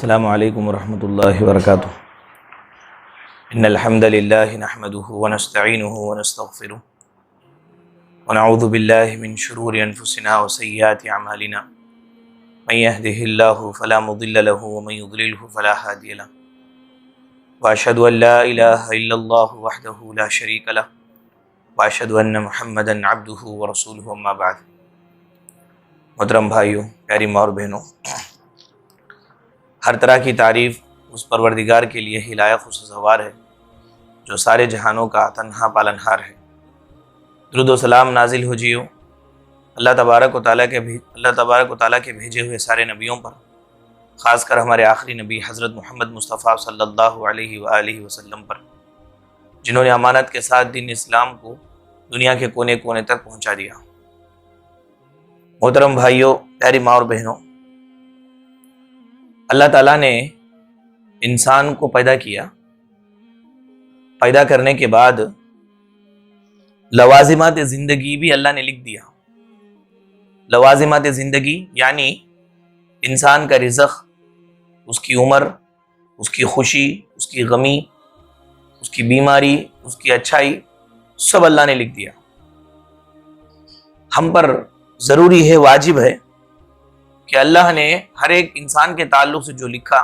السلام علیکم ورحمۃ اللہ وبرکاتہ۔ ان الحمد للہ نحمده ونستعینه ونستغفره ونعوذ باللہ من شرور انفسنا وسیئات اعمالنا من يهده الله فلا مضل له ومن يضلله فلا هادی له واشهد ان لا الہ الا اللہ وحدہ لا شریک له واشهد ان محمدا عبدہ ورسولہ اما بعد۔ محترم بھائیوں، پیاری ماں اور بہنوں، ہر طرح کی تعریف اس پروردگار کے لیے ہی لائق و سزاوار ہے جو سارے جہانوں کا تنہا پالنہار ہے۔ درود و سلام نازل ہو جیو اللہ تبارک و تعالیٰ کے بھیجے ہوئے سارے نبیوں پر، خاص کر ہمارے آخری نبی حضرت محمد مصطفیٰ صلی اللہ علیہ وآلہ وسلم پر، جنہوں نے امانت کے ساتھ دین اسلام کو دنیا کے کونے کونے تک پہنچا دیا۔ محترم بھائیوں، پیاری ماں اور بہنوں، اللہ تعالیٰ نے انسان کو پیدا کیا۔ پیدا کرنے کے بعد لوازمات زندگی بھی اللہ نے لکھ دیا۔ لوازمات زندگی یعنی انسان کا رزق، اس کی عمر، اس کی خوشی، اس کی غمی، اس کی بیماری، اس کی اچھائی، سب اللہ نے لکھ دیا۔ ہم پر ضروری ہے، واجب ہے کہ اللہ نے ہر ایک انسان کے تعلق سے جو لکھا،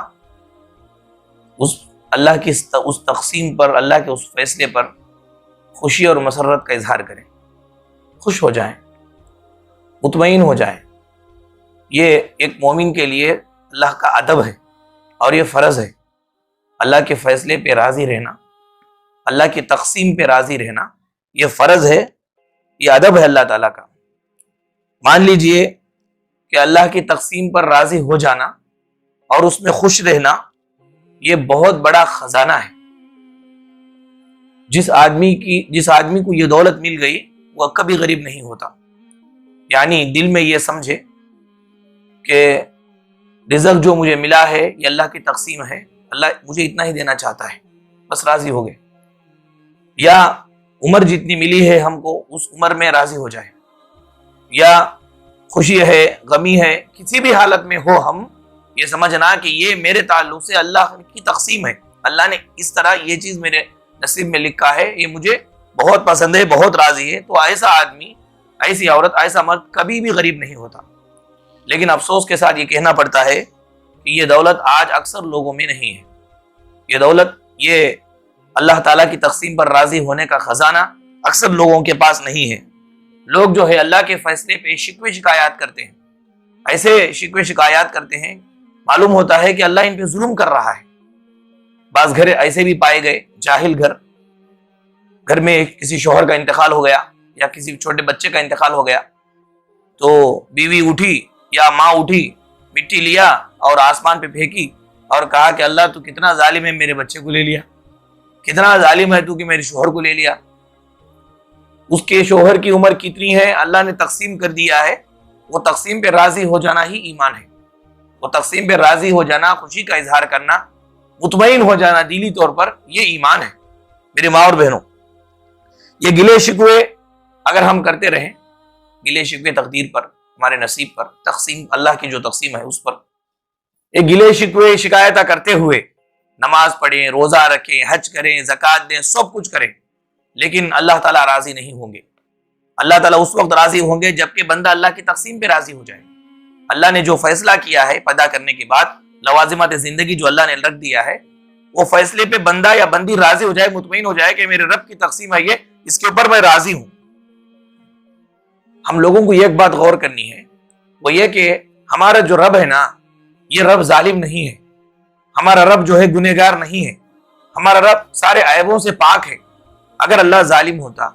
اس اللہ کی اس تقسیم پر، اللہ کے اس فیصلے پر خوشی اور مسرت کا اظہار کریں، خوش ہو جائیں، مطمئن ہو جائیں۔ یہ ایک مومن کے لیے اللہ کا ادب ہے اور یہ فرض ہے۔ اللہ کے فیصلے پہ راضی رہنا، اللہ کی تقسیم پہ راضی رہنا، یہ فرض ہے، یہ ادب ہے اللہ تعالیٰ کا۔ مان لیجئے کہ اللہ کی تقسیم پر راضی ہو جانا اور اس میں خوش رہنا، یہ بہت بڑا خزانہ ہے۔ جس آدمی کو یہ دولت مل گئی وہ کبھی غریب نہیں ہوتا۔ یعنی دل میں یہ سمجھے کہ رزق جو مجھے ملا ہے یہ اللہ کی تقسیم ہے، اللہ مجھے اتنا ہی دینا چاہتا ہے، بس راضی ہو گئے۔ یا عمر جتنی ملی ہے ہم کو، اس عمر میں راضی ہو جائے، یا خوشی ہے، غمی ہے، کسی بھی حالت میں ہو، ہم یہ سمجھنا کہ یہ میرے تعلق سے اللہ کی تقسیم ہے، اللہ نے اس طرح یہ چیز میرے نصیب میں لکھا ہے، یہ مجھے بہت پسند ہے، بہت راضی ہے۔ تو ایسا آدمی، ایسی عورت، ایسا مرد کبھی بھی غریب نہیں ہوتا۔ لیکن افسوس کے ساتھ یہ کہنا پڑتا ہے کہ یہ دولت آج اکثر لوگوں میں نہیں ہے۔ یہ دولت، یہ اللہ تعالیٰ کی تقسیم پر راضی ہونے کا خزانہ اکثر لوگوں کے پاس نہیں ہے۔ لوگ جو ہے اللہ کے فیصلے پہ شکوے شکایات کرتے ہیں، ایسے شکوے شکایات کرتے ہیں، معلوم ہوتا ہے کہ اللہ ان پہ ظلم کر رہا ہے۔ بعض گھر ایسے بھی پائے گئے، جاہل گھر میں کسی شوہر کا انتقال ہو گیا یا کسی چھوٹے بچے کا انتقال ہو گیا، تو بیوی اٹھی یا ماں اٹھی، مٹی لیا اور آسمان پہ پھینکی اور کہا کہ اللہ تو کتنا ظالم ہے، میرے بچے کو لے لیا، کتنا ظالم ہے تو کہ میرے شوہر کو لے لیا۔ اس کے شوہر کی عمر کتنی ہے اللہ نے تقسیم کر دیا ہے۔ وہ تقسیم پہ راضی ہو جانا ہی ایمان ہے۔ وہ تقسیم پہ راضی ہو جانا، خوشی کا اظہار کرنا، مطمئن ہو جانا دلی طور پر، یہ ایمان ہے۔ میرے ماں اور بہنوں، یہ گلے شکوے اگر ہم کرتے رہیں، گلے شکوے تقدیر پر، ہمارے نصیب پر، تقسیم اللہ کی جو تقسیم ہے اس پر، یہ گلے شکوے شکایتیں کرتے ہوئے نماز پڑھیں، روزہ رکھیں، حج کریں، زکوٰۃ دیں، سب کچھ کریں، لیکن اللہ تعالیٰ راضی نہیں ہوں گے۔ اللہ تعالیٰ اس وقت راضی ہوں گے جبکہ بندہ اللہ کی تقسیم پہ راضی ہو جائے۔ اللہ نے جو فیصلہ کیا ہے پیدا کرنے کے بعد، لوازمات زندگی جو اللہ نے رکھ دیا ہے، وہ فیصلے پہ بندہ یا بندی راضی ہو جائے، مطمئن ہو جائے کہ میرے رب کی تقسیم ہے، یہ اس کے اوپر میں راضی ہوں۔ ہم لوگوں کو ایک بات غور کرنی ہے، وہ یہ کہ ہمارا جو رب ہے نا، یہ رب ظالم نہیں ہے، ہمارا رب جو ہے گنہگار نہیں ہے، ہمارا رب سارے عیبوں سے پاک ہے۔ اگر اللہ ظالم ہوتا،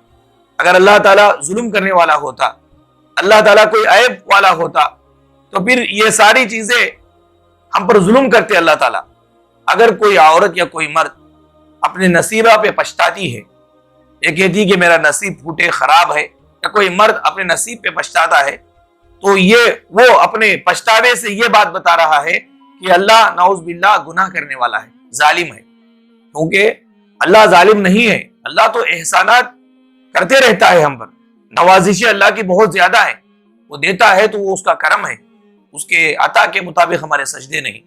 اگر اللہ تعالیٰ ظلم کرنے والا ہوتا، اللہ تعالیٰ کوئی عیب والا ہوتا، تو پھر یہ ساری چیزیں ہم پر ظلم کرتے اللہ تعالیٰ۔ اگر کوئی عورت یا کوئی مرد اپنے نصیبہ پہ پچھتاتی ہے، یہ کہتی کہ میرا نصیب پھوٹے خراب ہے، یا کوئی مرد اپنے نصیب پہ پچھتاتا ہے، تو وہ اپنے پچھتاوے سے یہ بات بتا رہا ہے کہ اللہ نعوذ باللہ گناہ کرنے والا ہے، ظالم ہے۔ کیونکہ اللہ ظالم نہیں ہے، اللہ تو احسانات کرتے رہتا ہے ہم پر، نوازشیں اللہ کی بہت زیادہ ہیں، وہ دیتا ہے تو وہ اس کا کرم ہے، اس کے عطا کے مطابق ہمارے سجدے نہیں۔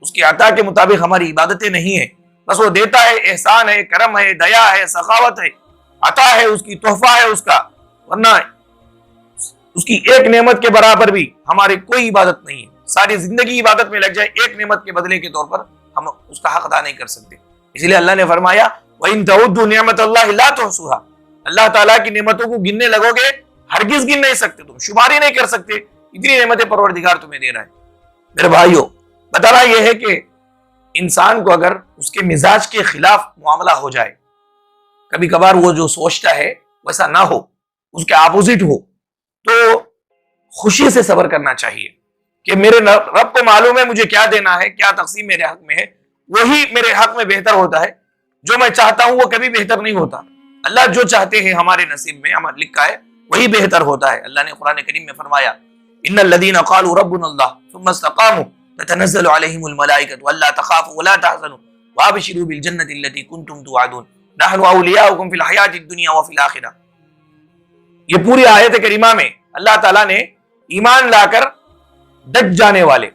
اس کی عطا کے مطابق ہماری عبادتیں نہیں ہیں، بس وہ دیتا ہے، احسان ہے، کرم ہے، دیا ہے، سخاوت ہے، عطا ہے، اس کی تحفہ ہے اس کا، ورنہ اس کی ایک نعمت کے برابر بھی ہماری کوئی عبادت نہیں ہے۔ ساری زندگی عبادت میں لگ جائے، ایک نعمت کے بدلے کے طور پر ہم اس کا حق ادا نہیں کر سکتے۔ اس لیے اللہ نے فرمایا وَإِن تَعُدُّوا نِعْمَتَ اللَّهِ لَا تُحْصُوهَا، اللہ تعالیٰ کی نعمتوں کو گننے لگو گے ہرگز گن نہیں سکتے، تم شمار ہی نہیں کر سکتے، اتنی نعمتیں پروردگار تمہیں دے رہا ہے۔ میرے بھائیو، بتانا یہ ہے کہ انسان کو اگر اس کے مزاج کے خلاف معاملہ ہو جائے، کبھی کبھار وہ جو سوچتا ہے ویسا نہ ہو، اس کے اپوزٹ ہو، تو خوشی سے صبر کرنا چاہیے کہ میرے رب کو معلوم ہے مجھے کیا دینا ہے، کیا تقسیم میرے حق میں ہے، وہی میرے حق میں بہتر ہوتا ہے۔ جو میں چاہتا ہوں وہ کبھی بہتر نہیں ہوتا، اللہ جو چاہتے ہیں ہمارے نصیب میں ہمارے لکھا ہے وہی بہتر ہوتا ہے۔ اللہ نے قرآن کریم میں فرمایا ان الذين قالوا ربنا الله ثم استقاموا تتنزل عليهم الملائكة الا تخافوا ولا تحزنوا وابشروا بالجنة التي كنتم توعدون نحن اولياؤكم في الحياة الدنيا وفي الآخرة۔ یہ پوری آیت کریمہ میں اللہ تعالیٰ نے ایمان لا کر ڈٹ جانے والے،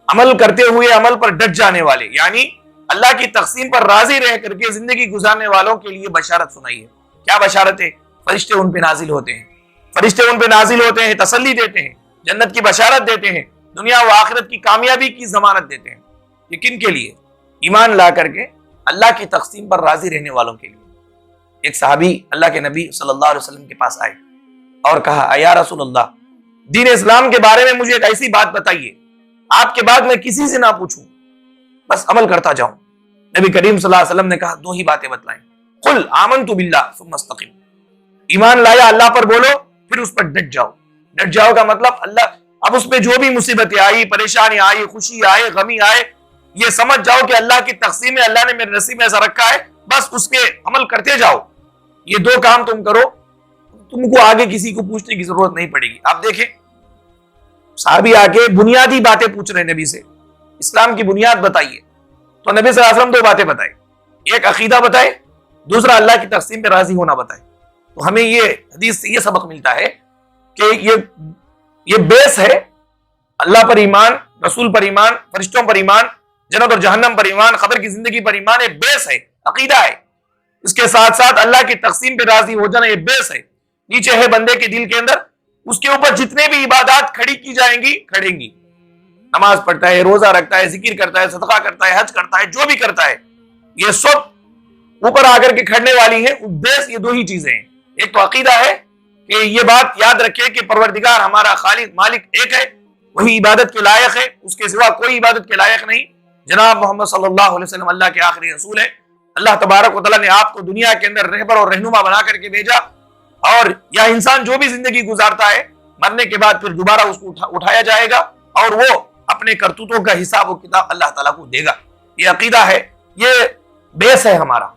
عمل کرتے ہوئے عمل پر ڈٹ جانے والے، یعنی اللہ کی تقسیم پر راضی رہ کر کے زندگی گزارنے والوں کے لیے بشارت سنائی ہے۔ کیا بشارت ہے؟ فرشتے ان پہ نازل ہوتے ہیں، فرشتے ان پہ نازل ہوتے ہیں، تسلی دیتے ہیں، جنت کی بشارت دیتے ہیں، دنیا و آخرت کی کامیابی کی ضمانت دیتے ہیں۔ یہ کن کے لیے؟ ایمان لا کر کے اللہ کی تقسیم پر راضی رہنے والوں کے لیے۔ ایک صحابی اللہ کے نبی صلی اللہ علیہ وسلم کے پاس آئے اور کہا یا رسول اللہ، دین اسلام کے بارے میں مجھے ایک ایسی بات بتائیے آپ کے بعد میں کسی سے نہ پوچھوں، بس عمل کرتا جاؤں۔ نبی کریم صلی اللہ علیہ وسلم نے کہا دو ہی باتیں بتلائیں، قل آمنت باللہ ثم استقم، ایمان لایا اللہ پر بولو پھر اس پر ڈٹ جاؤ۔ ڈٹ جاؤ کا مطلب اللہ، اب اس پہ جو بھی مصیبتیں آئی، پریشانی آئی، خوشی آئے، غمی آئے، یہ سمجھ جاؤ کہ اللہ کی تقسیم ہے، اللہ نے میرے نصیب میں ایسا رکھا ہے، بس اس کے عمل کرتے جاؤ۔ یہ دو کام تم کرو، تم کو آگے کسی کو پوچھنے کی ضرورت نہیں پڑے گی۔ آپ دیکھیں صحابی آ کے بنیادی باتیں پوچھ رہے نبی سے، اسلام کی بنیاد بتائیے، تو نبی صلی اللہ علیہ وسلم دو باتیں بتائے، ایک عقیدہ بتائے، دوسرا اللہ کی تقسیم پہ راضی ہونا بتائے۔ تو ہمیں یہ حدیث سے یہ سبق ملتا ہے کہ یہ بیس ہے، اللہ پر ایمان، رسول پر ایمان، فرشتوں پر ایمان، جنت اور جہنم پر ایمان، قبر کی زندگی پر ایمان، یہ بیس ہے، عقیدہ ہے۔ اس کے ساتھ ساتھ اللہ کی تقسیم پہ راضی ہو جانا، یہ بیس ہے۔ نیچے ہے بندے کے دل کے اندر، اس کے اوپر جتنے بھی عبادات کھڑی کی جائیں گی کھڑیں گی، نماز پڑھتا ہے، روزہ رکھتا ہے، ذکر کرتا ہے، صدقہ کرتا ہے، حج کرتا ہے، جو بھی کرتا ہے، یہ سب اوپر آ کر کے کھڑنے والی ہیں۔ بیس یہ دو ہی چیزیں ہیں، ایک تو عقیدہ ہے کہ یہ بات یاد رکھے کہ پروردگار ہمارا خالق مالک ایک ہے، وہی عبادت کے لائق ہے، اس کے سوا کوئی عبادت کے لائق نہیں۔ جناب محمد صلی اللہ علیہ وسلم اللہ کے آخری رسول ہے، اللہ تبارک و تعالیٰ نے آپ کو دنیا کے اندر رہبر اور رہنما بنا کر کے بھیجا، اور یہ انسان جو بھی زندگی گزارتا ہے مرنے کے بعد پھر دوبارہ اس کو اٹھایا جائے گا اور وہ اپنے کرتوتوں کا حساب و کتاب اللہ تعالیٰ کو دے گا۔ یہ عقیدہ ہے، یہ بیس ہے ہمارا،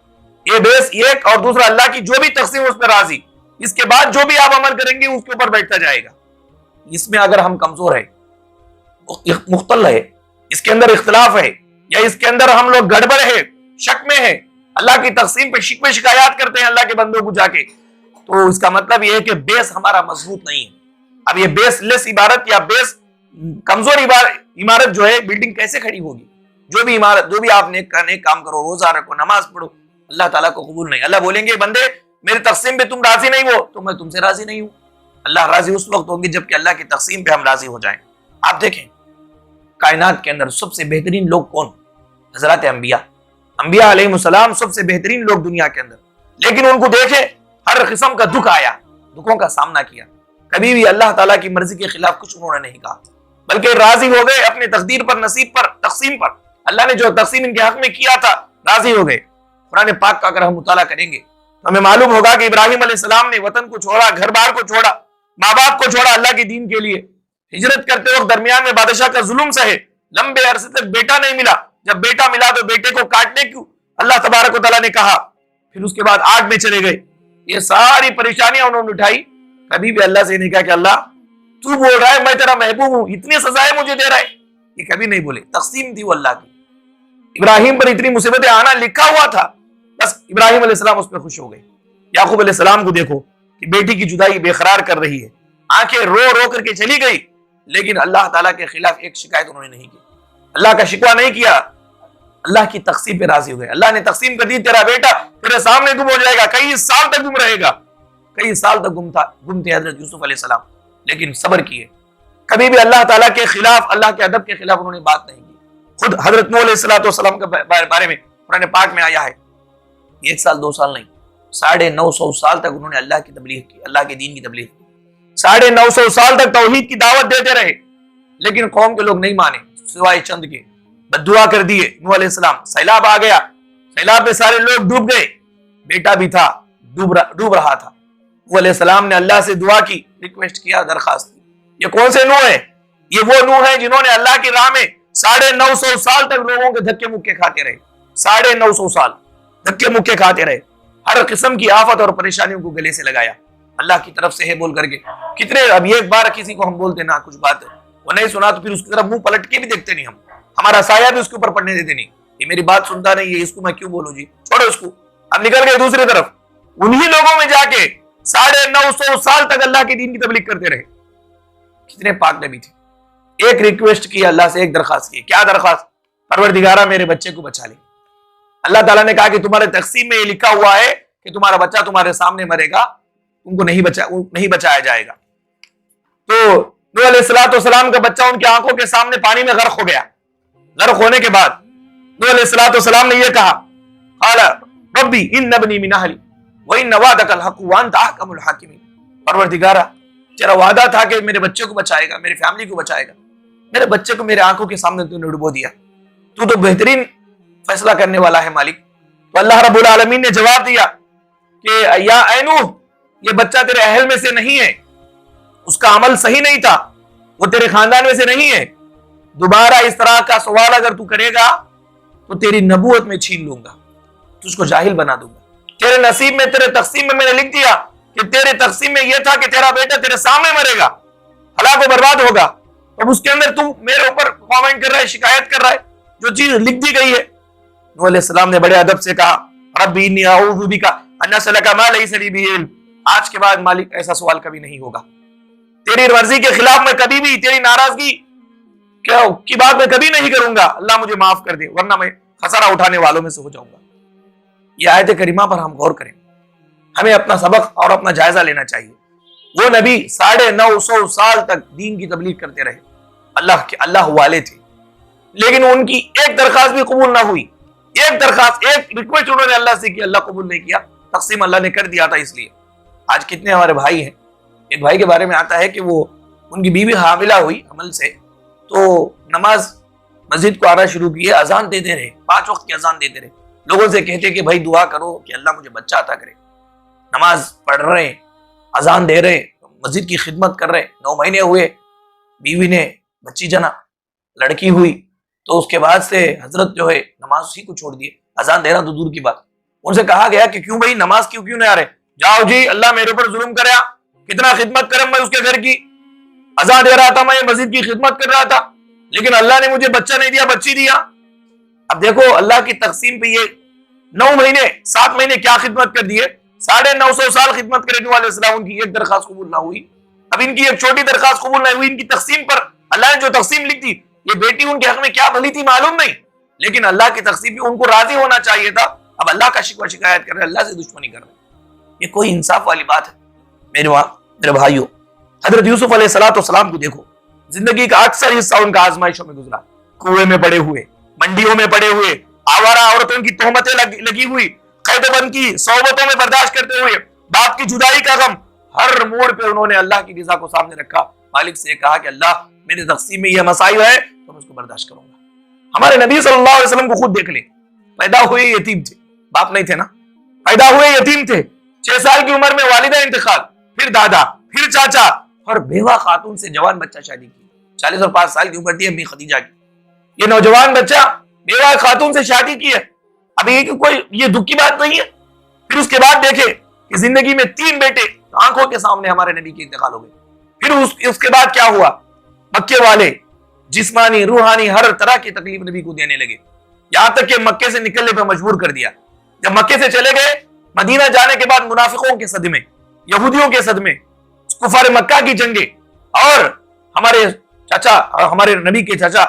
یہ بیس ایک، اور دوسرا اللہ کی جو بھی تقسیم اس پہ راضی، اس کے بعد جو بھی آپ عمل کریں گے اس کے اوپر بیٹھتا جائے گا۔ اس میں اگر ہم کمزور ہے، مختل ہے، اس کے اندر اختلاف ہے، یا اس کے اندر ہم لوگ گڑبڑ ہے، شک میں ہے، اللہ کی تقسیم پہ شک میں شکایات کرتے ہیں اللہ کے بندوں کو جا کے، تو اس کا مطلب یہ ہے کہ بیس ہمارا مضبوط نہیں ہے۔ اب یہ بیس لیس عبارت یا بیس کمزور عمارت جو ہے، بلڈنگ کیسے کھڑی ہوگی؟ جو بھی عمارت، جو بھی آپ نیک کام کرو، روزہ رکھو، نماز پڑھو، اللہ تعالیٰ کو قبول نہیں۔ اللہ بولیں گے بندے میری تقسیم پہ تم راضی نہیں ہو تو میں تم سے راضی نہیں ہوں۔ اللہ راضی اس وقت ہوں گے جبکہ اللہ کی تقسیم پہ ہم راضی ہو جائیں۔ آپ دیکھیں کائنات کے اندر سب سے بہترین لوگ کون؟ حضرات انبیاء، انبیاء علیہ السلام سب سے بہترین لوگ دنیا کے اندر، لیکن ان کو دیکھیں ہر قسم کا دکھ آیا، دکھوں کا سامنا کیا، کبھی بھی اللہ تعالیٰ کی مرضی کے خلاف کچھ انہوں نے نہیں کہا، بلکہ راضی ہو گئے اپنے تقدیر پر، نصیب پر، تقسیم پر۔ اللہ نے جو تقسیم ان کے حق میں کیا تھا راضی ہو گئے۔ قرآن پاک کا اگر ہم مطالعہ کریں گے تو ہمیں معلوم ہوگا کہ ابراہیم علیہ السلام نے وطن کو چھوڑا، گھر بار کو چھوڑا، ماں باپ کو چھوڑا اللہ کے دین کے لیے، ہجرت کرتے وقت درمیان میں بادشاہ کا ظلم سہے، لمبے عرصے تک بیٹا نہیں ملا، جب بیٹا ملا تو بیٹے کو کاٹنے کی اللہ تبارک و تعالیٰ نے کہا، پھر اس کے بعد آگ میں چلے گئے۔ یہ ساری پریشانیاں انہوں نے اٹھائی، کبھی بھی اللہ سے نہیں کہا کہ اللہ تو بول رہا ہے میں تیرا محبوب ہوں، اتنی سزائیں مجھے دے رہا ہے، یہ کبھی نہیں بولے۔ تقسیم تھی وہ اللہ کی، ابراہیم پر اتنی مصیبتیں آنا لکھا ہوا تھا، بس ابراہیم علیہ السلام اس پہ خوش ہو گئے۔ یعقوب علیہ السلام کو دیکھو کہ بیٹی کی جدائی بے قرار کر رہی ہے، آنکھیں رو رو کر کے چلی گئی، لیکن اللہ تعالیٰ کے خلاف ایک شکایت انہوں نے نہیں کی۔ اللہ کا شکوہ نہیں کیا، اللہ کی تقسیم پہ راضی ہو گئے. اللہ نے تقسیم کر دی، تیرا بیٹا تیرے سامنے گم ہو جائے گا، کئی سال تک گم رہے گا. کئی سال تک گم تھے حضرت یوسف علیہ السلام، لیکن صبر کیے. کبھی بھی اللہ تعالیٰ کے خلاف، اللہ کے ادب کے خلاف انہوں نے بات نہیں کی. خود حضرت نوح علیہ السلام کے بارے میں قرآن پاک میں آیا ہے، 1 سال 2 سال نہیں، 950 سال تک انہوں نے اللہ کی تبلیغ کی، اللہ کے دین کی تبلیغ کی. 950 سال تک توحید کی دعوت دیتے رہے، لیکن قوم کے لوگ نہیں مانے سوائے چند کے. بد دعا کر دیے نوح علیہ السلام، سیلاب آ گیا، سیلاب میں سارے لوگ ڈوب گئے، بیٹا بھی تھا ڈوب رہا تھا. نوح علیہ السلام نے اللہ سے دعا کی، ریکویسٹ کیا، درخواست کی. یہ کون سے نوح ہیں؟ یہ وہ نوح ہیں جنہوں نے اللہ کی راہ میں 950 سال تک لوگوں کے دھکے مکے کھاتے رہے. 950 سال دھکے مکے کھاتے رہے، ہر قسم کی آفت اور پریشانیوں کو گلے سے لگایا، اللہ کی طرف سے ہے بول کر کے. کتنے اب ایک بار کسی کو ہم بولتے نا کچھ بات وہ نہیں سنا تو پھر اس کی طرف منہ پلٹ کے بھی دیکھتے نہیں، ہم ہمارا سایہ بھی اس کے اوپر پڑنے دیتے نہیں. یہ میری بات سنتا نہیں ہے، اس کو میں کیوں بولوں جی، چھوڑو اس کو. اب نکل گئے دوسری طرف، انہی لوگوں میں جا کے 950 سال تک اللہ کے دین کی تبلیغ کرتے رہے. کتنے پاک نبی تھے. ایک ریکویسٹ کی اللہ سے، ایک درخواست کی. کیا درخواست؟ پروردگارہ میرے بچے کو بچا لے. اللہ تعالیٰ نے کہا کہ تمہارے تقسیم میں یہ لکھا ہوا ہے کہ تمہارا بچہ تمہارے سامنے مرے گا، تم کو نہیں بچایا جائے گا. تو نوح علیہ السلام کا بچہ ان کی آنکھوں کے سامنے پانی میں غرق ہو گیا. غرق ہونے کے بعد نوح علیہ السلام نے یہ کہا، قال ربی ان ابنی من اہلی وان وعدک الحق وانت احکم الحاکمین. پروردگارہ تیرا وعدہ تھا کہ میرے بچے کو بچائے گا، میری فیملی کو بچائے گا، میرے بچے کو میرے آنکھوں کے سامنے تو نے ڈبو دیا، تو بہترین فیصلہ کرنے والا ہے مالک. تو اللہ رب العالمین نے جواب دیا کہ یا اے نوح، یہ بچہ تیرے اہل میں سے نہیں ہے، اس کا عمل صحیح نہیں تھا، وہ تیرے خاندان میں سے نہیں ہے. دوبارہ اس طرح کا سوال اگر تو کرے گا تو تیری نبوت میں چھین لوں گا، تجھ کو جاہل بنا دوں گا. تیرے نصیب میں، تیرے تقسیم میں نے لکھ دیا کہ تیرے تقسیم میں یہ تھا کہ تیرا بیٹا تیرے سامنے مرے گا، ہلاک و برباد ہوگا. اب اس کے اندر تو میرے اوپر کامنٹ کر رہا ہے، شکایت کر رہا ہے، جو چیز لکھ دی گئی ہے. نوح علیہ السلام نے بڑے ادب سے کہا، ربی انی اعوذ بک ان اسألک ما لیس لی بہ علم. آج کے بعد مالک ایسا سوال کبھی نہیں ہوگا، تیری مرضی کے خلاف میں کبھی بھی، تیری ناراضگی کی بات میں کبھی نہیں کروں گا. اللہ مجھے معاف کر دے، ورنہ میں خسارہ اٹھانے والوں میں سے ہو جاؤں گا. یہ آیت کریمہ پر ہم غور کریں، ہمیں اپنا سبق اور اپنا جائزہ لینا چاہیے. وہ نبی 950 سال تک دین کی تبلیغ کرتے رہے، اللہ والے تھے، لیکن ان کی ایک درخواست بھی قبول نہ ہوئی. ایک درخواست، ایک ریکویسٹ انہوں نے اللہ سے کی، اللہ قبول نہیں کیا. تقسیم اللہ نے کر دیا تھا. اس لیے آج کتنے ہمارے بھائی ہیں، ایک بھائی کے بارے میں آتا ہے کہ وہ ان کی بیوی حاملہ ہوئی حمل سے، تو نماز مسجد کو آنا شروع کیے، اذان دیتے رہے، 5 وقت کی اذان دیتے رہے. لوگوں سے کہتے کہ بھائی دعا کرو کہ اللہ مجھے بچہ عطا کرے. نماز پڑھ رہے، اذان دے رہے، مسجد کی خدمت کر رہے. 9 مہینے ہوئے، بیوی نے بچی جنا، لڑکی ہوئی. تو اس کے بعد سے حضرت جو ہے نماز اسی کو چھوڑ دیے، اذان دینا تو دور کی بات. ان سے کہا گیا کہ کیوں بھائی نماز کیوں نہیں آ رہے؟ جاؤ جی، اللہ میرے اوپر ظلم کریا، کتنا خدمت کرم میں اس کے گھر کی، اذان دے رہا تھا، میں مسجد کی خدمت کر رہا تھا، لیکن اللہ نے مجھے بچہ نہیں دیا، بچی دیا. اب دیکھو اللہ کی تقسیم پہ یہ 9 مہینے 7 مہینے کیا خدمت کر دیے، 950 سال خدمت کرے نوح علیہ السلام. ان کی ایک درخواست قبول نہ ہوئی. اب ان کی ایک چھوٹی درخواست قبول نہ ہوئی، ان کی تقسیم پر اللہ نے جو تقسیم لکھ دی، یہ بیٹی ان کے حق میں کیا بھلی تھی معلوم نہیں، لیکن اللہ کی تقسیم پہ ان کو راضی ہونا چاہیے تھا. اب اللہ کا شکوہ شکایت کر رہے، اللہ سے دشمنی کر رہے، یہ کوئی انصاف والی بات ہے؟ میرے بھائیوں، حضرت یوسف علیہ السلام کو دیکھو، زندگی کا اکثر حصہ ان کا آزمائشوں میں گزرا. کنویں میں پڑے ہوئے، منڈیوں میں پڑے ہوئے، آوارہ عورتوں کی تہمتیں لگی ہوئی، قید بند کی صحبتوں میں برداشت کرتے ہوئے، باپ کی جدائی کا غم، ہر موڑ پہ انہوں نے اللہ کی رضا کو سامنے رکھا. مالک سے کہا کہ اللہ میرے تقسیم میں یہ مسائل ہے تو میں اس کو برداشت کروں گا. ہمارے نبی صلی اللہ علیہ وسلم کو خود دیکھ لیں، پیدا ہوئے یتیم تھے، باپ نہیں تھے نا، پیدا ہوئے یتیم تھے. 6 سال کی عمر میں والدہ انتقال، پھر دادا، پھر چاچا، اور بیوہ خاتون سے جوان بچہ شادی کی. 40 اور 5 سال کی عمر تھی امی خدیجہ کی. یہ نوجوان بچہ بیوہ خاتون سے شادی کی ہے. اب یہ دکھ کی بات نہیں ہے. پھر اس کے بعد دیکھے کہ زندگی میں 3 بیٹے آنکھوں کے سامنے ہمارے نبی کی انتقال ہو گئے. پھر اس کے بعد کیا ہوا؟ مکے والے جسمانی روحانی ہر طرح کی تکلیف نبی کو دینے لگے، یہاں تک کہ مکے سے نکلنے پہ مجبور کر دیا. جب مکے سے چلے گئے، مدینہ جانے کے بعد منافقوں کے صدمے، یہودیوں کے صدمے، کفار مکہ کی جنگیں، اور ہمارے نبی کے چچا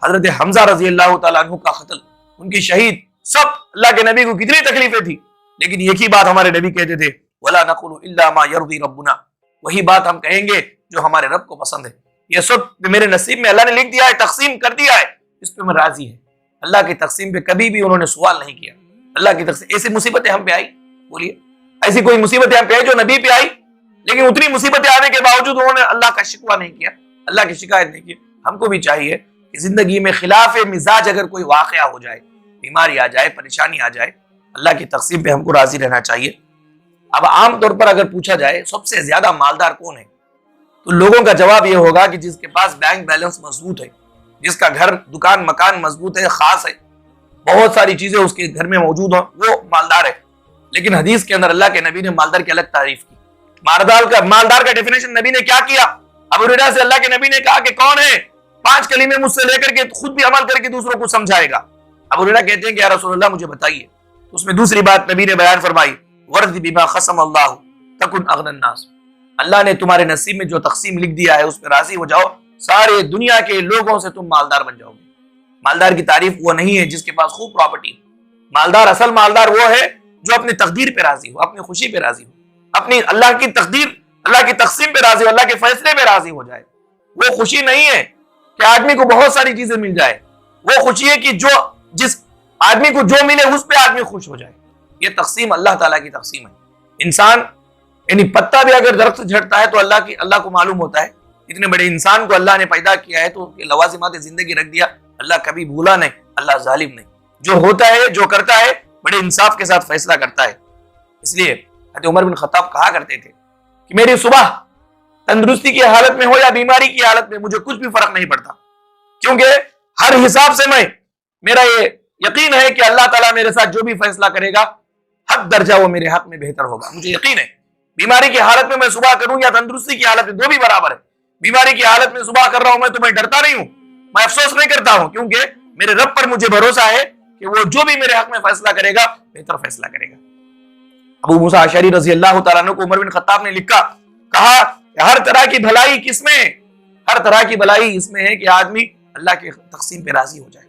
حضرت حمزہ رضی اللہ تعالیٰ عنہ کا قتل، ان کی شہید، سب اللہ کے نبی کو کتنی تکلیفیں تھی، لیکن ایک ہی بات ہمارے نبی کہتے تھے، وَلَا نَقُولُ إِلَّا مَا يَرْضِي رَبُّنَا، وہی بات ہم کہیں گے جو ہمارے رب کو پسند ہے۔ یہ سب میرے نصیب میں اللہ نے لکھ دیا ہے، تقسیم کر دیا ہے، اس پہ میں راضی ہے۔ اللہ کی تقسیم پہ کبھی بھی انہوں نے سوال نہیں کیا۔ اللہ کی تقسیم، ایسی مصیبتیں ہم پہ آئی، بولیے ایسی کوئی مصیبتیں ہم پہ آئی جو نبی پہ آئی، لیکن اتنی مصیبتیں آنے کے باوجود انہوں نے اللہ کا شکوہ نہیں کیا، اللہ کی شکایت نہیں کی۔ ہم کو بھی چاہیے کہ زندگی میں خلاف مزاج اگر کوئی واقعہ ہو جائے، بیماری آ جائے، پریشانی آ جائے، اللہ کی تقسیم پہ ہم کو راضی رہنا چاہیے۔ اب عام طور پر اگر پوچھا جائے سب سے زیادہ مالدار کون ہے، تو لوگوں کا جواب یہ ہوگا کہ جس کے پاس بینک بیلنس مضبوط ہے، جس کا گھر دکان مکان مضبوط ہے، خاص ہے، بہت ساری چیزیں اس کے گھر میں موجود ہوں، وہ مالدار ہے۔ لیکن حدیث کے اندر اللہ کے نبی نے مالدار کی الگ تعریف کی۔ مالدار کا ڈیفینیشن نبی نے کیا کیا؟ ابو ہریرہ سے اللہ کے نبی نے کہا کہ کون ہے 5 کلمے مجھ سے لے کر کے خود بھی عمل کر کے دوسروں کو سمجھائے گا؟ ابو ہریرہ کہتے ہیں کہ یا رسول اللہ مجھے بتائیے۔ اس میں دوسری بات نبی نے بیان فرمائی، ورض بما قسم اللہ تکن اغنی الناس، اللہ نے تمہارے نصیب میں جو تقسیم لکھ دیا ہے اس پہ راضی ہو جاؤ، سارے دنیا کے لوگوں سے تم مالدار بن جاؤ گے۔ مالدار کی تعریف وہ نہیں ہے جس کے پاس خوب پراپرٹی ہو۔ مالدار، اصل مالدار وہ ہے جو اپنی تقدیر پہ راضی ہو، اپنی خوشی پہ راضی ہو، اپنی اللہ کی تقدیر، اللہ کی تقسیم پہ راضی ہو، اللہ کے فیصلے پہ راضی ہو جائے۔ وہ خوشی نہیں ہے کہ آدمی کو بہت ساری چیزیں مل جائے، وہ خوشی ہے کہ جس آدمی کو جو ملے اس پہ آدمی خوش ہو جائے۔ یہ تقسیم اللہ تعالیٰ کی تقسیم ہے۔ انسان یعنی پتا بھی اگر درخت سے جھڑتا ہے تو اللہ کو معلوم ہوتا ہے، اتنے بڑے انسان کو اللہ نے پیدا کیا ہے تو لوازمات زندگی رکھ دیا، اللہ کبھی بھولا نہیں، اللہ ظالم نہیں، جو ہوتا ہے جو کرتا ہے بڑے انصاف کے ساتھ فیصلہ کرتا ہے۔ اس لیے حضرت عمر بن خطاب کہا کرتے تھے کہ میری صبح تندرستی کی حالت میں ہو یا بیماری کی حالت میں مجھے کچھ بھی فرق نہیں پڑتا، کیونکہ ہر حساب سے میرا یہ یقین ہے کہ اللہ تعالیٰ میرے ساتھ جو بھی فیصلہ کرے گا حد درجہ وہ میرے حق میں بہتر ہوگا۔ مجھے یقین ہے بیماری کی حالت میں صبح کروں یا تندرستی کی حالت میں، دو بھی برابر ہے۔ بیماری کی حالت میں صبح کر رہا ہوں تو میں ڈرتا نہیں ہوں، میں افسوس نہیں کرتا ہوں، کیونکہ میرے رب پر مجھے بھروسہ ہے کہ وہ جو بھی میرے حق میں فیصلہ کرے گا بہتر فیصلہ کرے گا۔ ابو موسیٰ اشعری رضی اللہ تعالیٰ عنہ کو عمر بن خطاب نے لکھا، کہا کہ ہر طرح کی بھلائی کس میں ہے؟ ہر طرح کی بھلائی اس میں ہے کہ آدمی اللہ کے تقسیم پہ راضی ہو جائے۔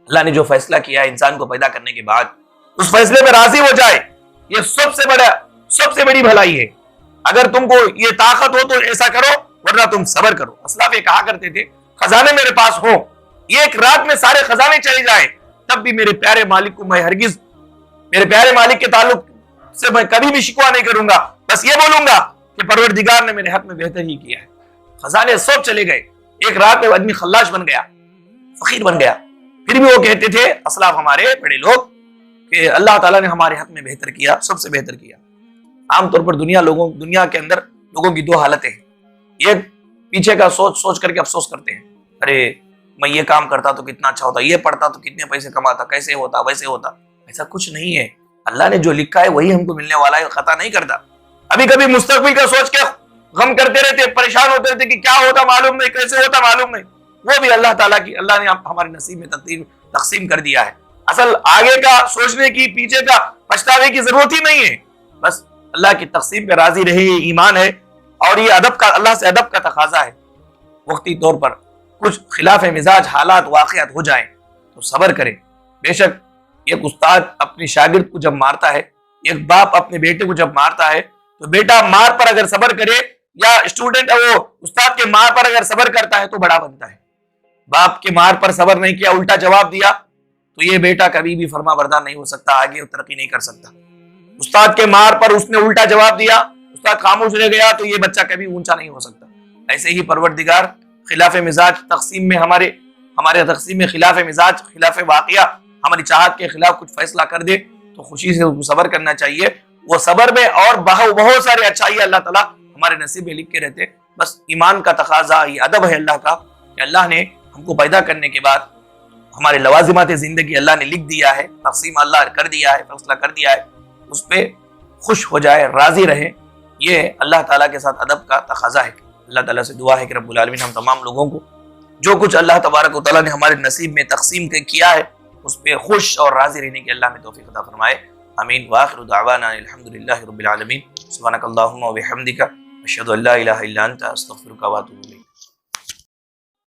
اللہ نے جو فیصلہ کیا ہے انسان کو پیدا کرنے کے بعد اس فیصلے پہ راضی ہو جائے، یہ سب سے بڑی بھلائی ہے۔ اگر تم کو یہ طاقت ہو تو ایسا کرو، ورنہ تم صبر کرو۔ اسلاف یہ کہا کرتے تھے خزانے میرے پاس ہو، یہ ایک رات میں سارے خزانے چلے جائیں، تب بھی میرے پیارے مالک کو میں ہرگز، میرے پیارے مالک کے تعلق سے میں کبھی بھی شکوہ نہیں کروں گا، بس یہ بولوں گا کہ پروردگار نے میرے حق میں بہتر ہی کیا ہے۔ خزانے سب چلے گئے، ایک رات میں آدمی خلاش بن گیا، فقیر بن گیا، پھر بھی وہ کہتے تھے اسلاف ہمارے بڑے لوگ کہ اللہ تعالیٰ نے ہمارے حق میں بہتر کیا، سب سے بہتر کیا۔ عام طور پر دنیا کے اندر لوگوں کی دو حالتیں ہیں، یہ پیچھے کا سوچ کر کے افسوس کرتے ہیں، ارے میں یہ کام کرتا تو کتنا اچھا ہوتا، یہ پڑھتا تو کتنے پیسے کماتا، کیسے ہوتا ویسے ہوتا۔ ایسا کچھ نہیں ہے، اللہ نے جو لکھا ہے وہی ہم کو ملنے والا ہے، خطا نہیں کرتا۔ ابھی کبھی مستقبل کا سوچ کے غم کرتے رہتے، پریشان ہوتے رہتے کہ کیا ہوتا معلوم نہیں، کیسے ہوتا معلوم نہیں، وہ بھی اللہ نے ہمارے نصیب میں تقسیم کر دیا ہے۔ اصل آگے کا سوچنے کی، پیچھے کا پچھتاوے کی ضرورت ہی نہیں ہے، بس اللہ کی تقسیم پہ راضی رہے، یہ ایمان ہے، اور یہ اللہ سے ادب کا تقاضا ہے۔ وقتی طور پر کچھ خلاف مزاج حالات واقعات ہو جائیں تو صبر کریں۔ بے شک ایک استاد اپنے شاگرد کو جب مارتا ہے، ایک باپ اپنے بیٹے کو جب مارتا ہے تو بیٹا مار پر اگر صبر کرے، یا اسٹوڈنٹ وہ استاد کے مار پر اگر صبر کرتا ہے تو بڑا بنتا ہے۔ باپ کے مار پر صبر نہیں کیا، الٹا جواب دیا، تو یہ بیٹا کبھی بھی فرما بردار نہیں ہو سکتا، آگے ترقی نہیں کر سکتا۔ استاد کے مار پر اس نے الٹا جواب دیا، استاد خاموش رہ گیا، تو یہ بچہ کبھی اونچا نہیں ہو سکتا۔ ایسے ہی پروردگار خلاف مزاج تقسیم میں ہمارے تقسیم میں خلاف مزاج، خلاف واقعہ، ہماری چاہت کے خلاف کچھ فیصلہ کر دے تو خوشی سے صبر کرنا چاہیے۔ وہ صبر میں اور بہت سارے اچھائی اللہ تعالیٰ ہمارے نصیب میں لکھ کے رہتے۔ بس ایمان کا تقاضا، یہ ادب ہے اللہ کا کہ اللہ نے ہم کو پیدا کرنے کے بعد ہمارے لوازمات زندگی اللہ نے لکھ دیا ہے، تقسیم اللہ کر دیا ہے، فیصلہ کر دیا ہے، اس پہ خوش ہو جائے، راضی رہے۔ یہ اللہ تعالیٰ کے ساتھ ادب کا تقاضا ہے۔ اللہ تعالیٰ سے دعا ہے کہ رب العالمین ہم تمام لوگوں کو جو کچھ اللہ تبارک و تعالیٰ نے ہمارے نصیب میں تقسیم کیا ہے اس پہ خوش اور راضی رہنے کی اللہ میں توفیق عطا فرمائے۔ آمین۔ وآخر دعوانا الحمدللہ رب العالمین۔ سبحانک اللہم و بحمدک، اشہد ان لا الہ الا انت، استغفرک و اتوب الیک۔